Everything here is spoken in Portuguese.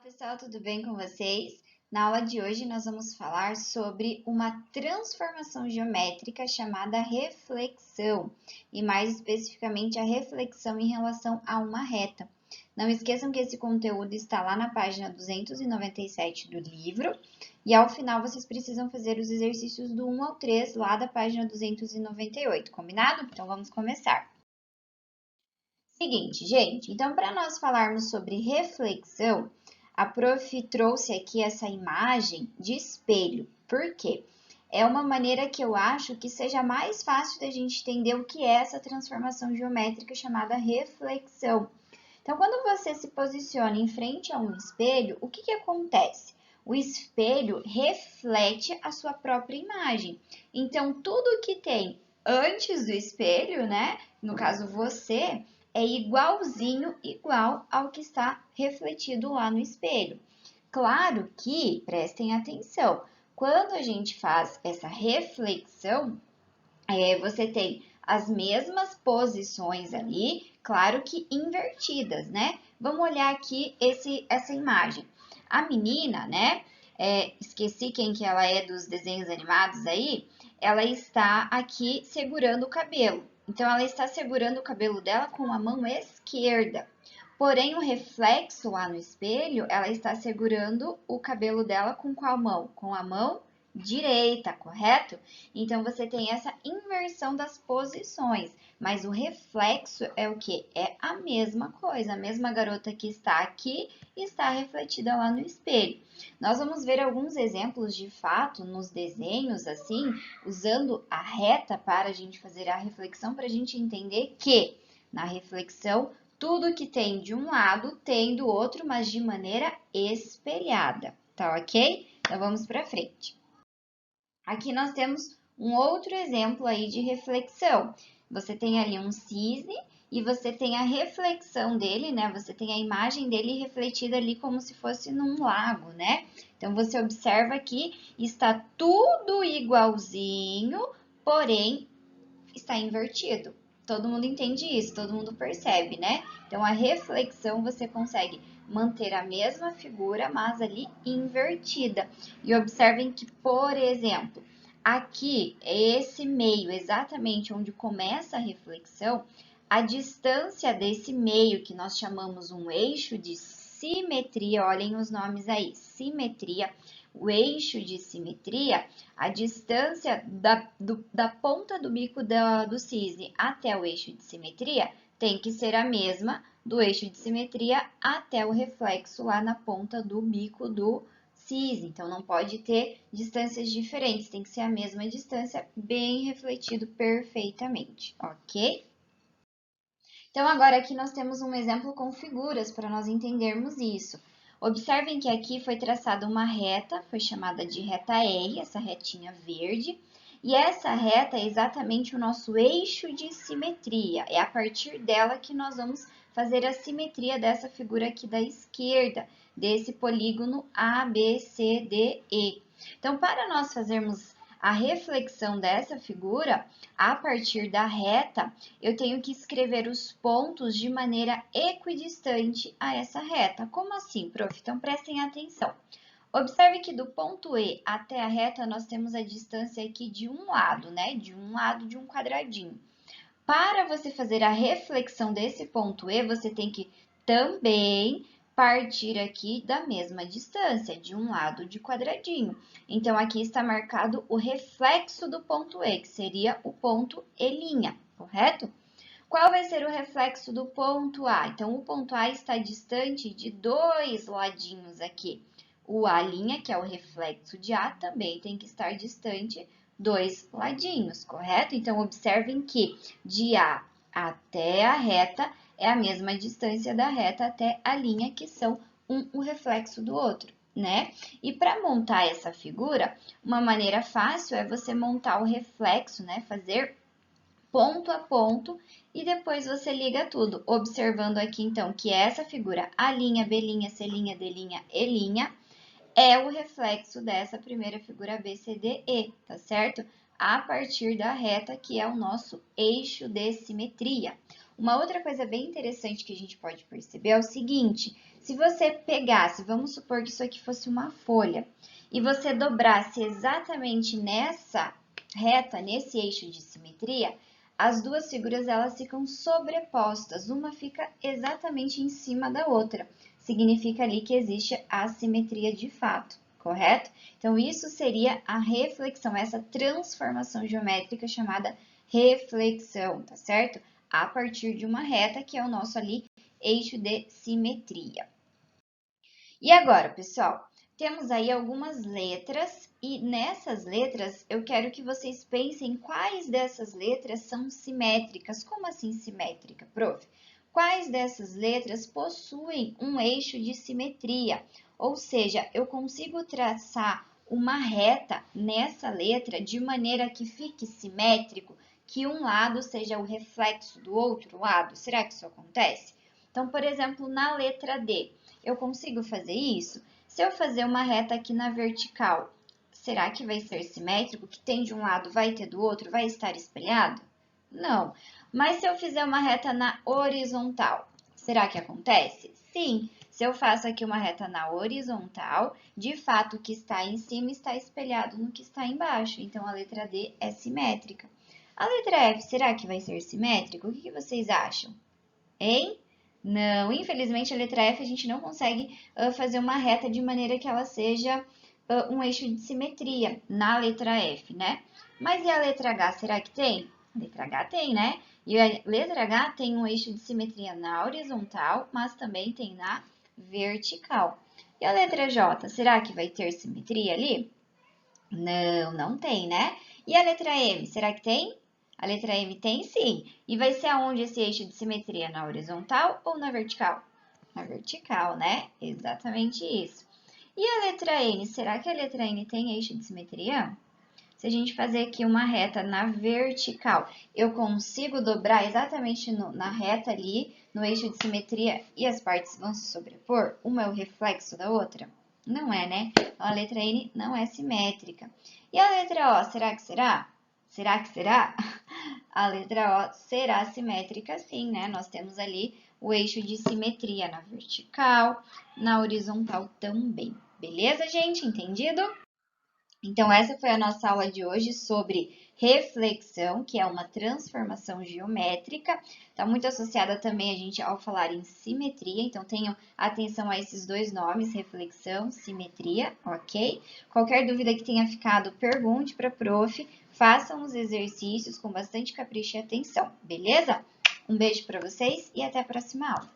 pessoal, tudo bem com vocês? Na aula de hoje nós vamos falar sobre uma transformação geométrica chamada reflexão, e mais especificamente a reflexão em relação a uma reta. Não esqueçam que esse conteúdo está lá na página 297 do livro, e ao final vocês precisam fazer os exercícios do 1 ao 3 lá da página 298, combinado? Então vamos começar. Seguinte, gente, então para nós falarmos sobre reflexão, a prof trouxe aqui essa imagem de espelho. Por quê? É uma maneira que eu acho que seja mais fácil da gente entender o que é essa transformação geométrica chamada reflexão. Então, quando você se posiciona em frente a um espelho, o que acontece? O espelho reflete a sua própria imagem. Então, tudo que tem antes do espelho, né? No caso, você, é igual ao que está refletido lá no espelho. Claro que, prestem atenção, quando a gente faz essa reflexão, você tem as mesmas posições ali, claro que invertidas, né? Vamos olhar aqui essa imagem. A menina, né? Esqueci quem que ela é dos desenhos animados aí, ela está aqui segurando o cabelo. Então, ela está segurando o cabelo dela com a mão esquerda. Porém, o reflexo lá no espelho, ela está segurando o cabelo dela com qual mão? Com a mão direita, correto? Então, você tem essa inversão das posições, mas o reflexo é o quê? É a mesma coisa, a mesma garota que está aqui está refletida lá no espelho. Nós vamos ver alguns exemplos de fato nos desenhos, assim, usando a reta para a gente fazer a reflexão, para a gente entender que na reflexão, tudo que tem de um lado tem do outro, mas de maneira espelhada, tá ok? Então, vamos para frente. Aqui nós temos um outro exemplo aí de reflexão. Você tem ali um cisne e você tem a reflexão dele, né? Você tem a imagem dele refletida ali como se fosse num lago, né? Então, você observa que está tudo igualzinho, porém está invertido. Todo mundo entende isso, todo mundo percebe, né? Então, a reflexão você consegue manter a mesma figura, mas ali invertida. E observem que, por exemplo, aqui, esse meio, exatamente onde começa a reflexão, a distância desse meio, que nós chamamos um eixo de simetria, olhem os nomes aí, simetria, o eixo de simetria, a distância da ponta do bico do cisne até o eixo de simetria tem que ser a mesma do eixo de simetria até o reflexo lá na ponta do bico do cisne. Então, não pode ter distâncias diferentes, tem que ser a mesma distância, bem refletido perfeitamente, ok? Então, agora aqui nós temos um exemplo com figuras para nós entendermos isso. Observem que aqui foi traçada uma reta, foi chamada de reta R, essa retinha verde, e essa reta é exatamente o nosso eixo de simetria. É a partir dela que nós vamos fazer a simetria dessa figura aqui da esquerda, desse polígono ABCDE. Então, para nós fazermos a reflexão dessa figura, a partir da reta, eu tenho que escrever os pontos de maneira equidistante a essa reta. Como assim, prof? Então, prestem atenção. Observe que do ponto E até a reta, nós temos a distância aqui de um lado, né? De um lado de um quadradinho. Para você fazer a reflexão desse ponto E, você tem que também partir aqui da mesma distância, de um lado de quadradinho. Então, aqui está marcado o reflexo do ponto E, que seria o ponto E', correto? Qual vai ser o reflexo do ponto A? Então, o ponto A está distante de dois ladinhos aqui. O A', que é o reflexo de A, também tem que estar distante dois ladinhos, correto? Então, observem que de A até a reta é a mesma distância da reta até a linha, que são o reflexo do outro, né? E para montar essa figura, uma maneira fácil é você montar o reflexo, né? Fazer ponto a ponto e depois você liga tudo, observando aqui então que essa figura A', B', C', D', E' é o reflexo dessa primeira figura ABCDE, tá certo? A partir da reta, que é o nosso eixo de simetria. Uma outra coisa bem interessante que a gente pode perceber é o seguinte: Se você pegasse, vamos supor que isso aqui fosse uma folha, e você dobrasse exatamente nessa reta, nesse eixo de simetria, as duas figuras elas ficam sobrepostas, uma fica exatamente em cima da outra. Significa ali que existe assimetria de fato, correto? Então, isso seria a reflexão, essa transformação geométrica chamada reflexão, tá certo? A partir de uma reta, que é o nosso ali eixo de simetria. E agora, pessoal, temos aí algumas letras e nessas letras eu quero que vocês pensem quais dessas letras são simétricas. Como assim simétrica, prof? Quais dessas letras possuem um eixo de simetria? Ou seja, eu consigo traçar uma reta nessa letra de maneira que fique simétrico, que um lado seja o reflexo do outro lado. Será que isso acontece? Então, por exemplo, na letra D, eu consigo fazer isso? Se eu fazer uma reta aqui na vertical, será que vai ser simétrico? O que tem de um lado vai ter do outro? Vai estar espelhado? Não. Mas se eu fizer uma reta na horizontal, será que acontece? Sim. Se eu faço aqui uma reta na horizontal, de fato o que está em cima está espelhado no que está embaixo. Então, a letra D é simétrica. A letra F, será que vai ser simétrico? O que vocês acham? Hein? Não, infelizmente a letra F a gente não consegue fazer uma reta de maneira que ela seja um eixo de simetria na letra F, né? Mas e a letra H, será que tem? A letra H tem, né? E a letra H tem um eixo de simetria na horizontal, mas também tem na vertical. E a letra J, será que vai ter simetria ali? Não, não tem, né? E a letra M, será que tem? A letra M tem sim. E vai ser aonde esse eixo de simetria? Na horizontal ou na vertical? Na vertical, né? Exatamente isso. E a letra N, será que a letra N tem eixo de simetria? Se a gente fazer aqui uma reta na vertical, eu consigo dobrar exatamente na reta ali, no eixo de simetria, e as partes vão se sobrepor? Uma é o reflexo da outra? Não é, né? Então, a letra N não é simétrica. E a letra O, será que será? Será que será? A letra O será simétrica sim, né? Nós temos ali o eixo de simetria na vertical, na horizontal também. Beleza, gente? Entendido? Então, essa foi a nossa aula de hoje sobre reflexão, que é uma transformação geométrica. Está muito associada também a gente ao falar em simetria, então tenham atenção a esses dois nomes, reflexão, simetria, ok? Qualquer dúvida que tenha ficado, pergunte para a prof, façam os exercícios com bastante capricho e atenção, beleza? Um beijo para vocês e até a próxima aula.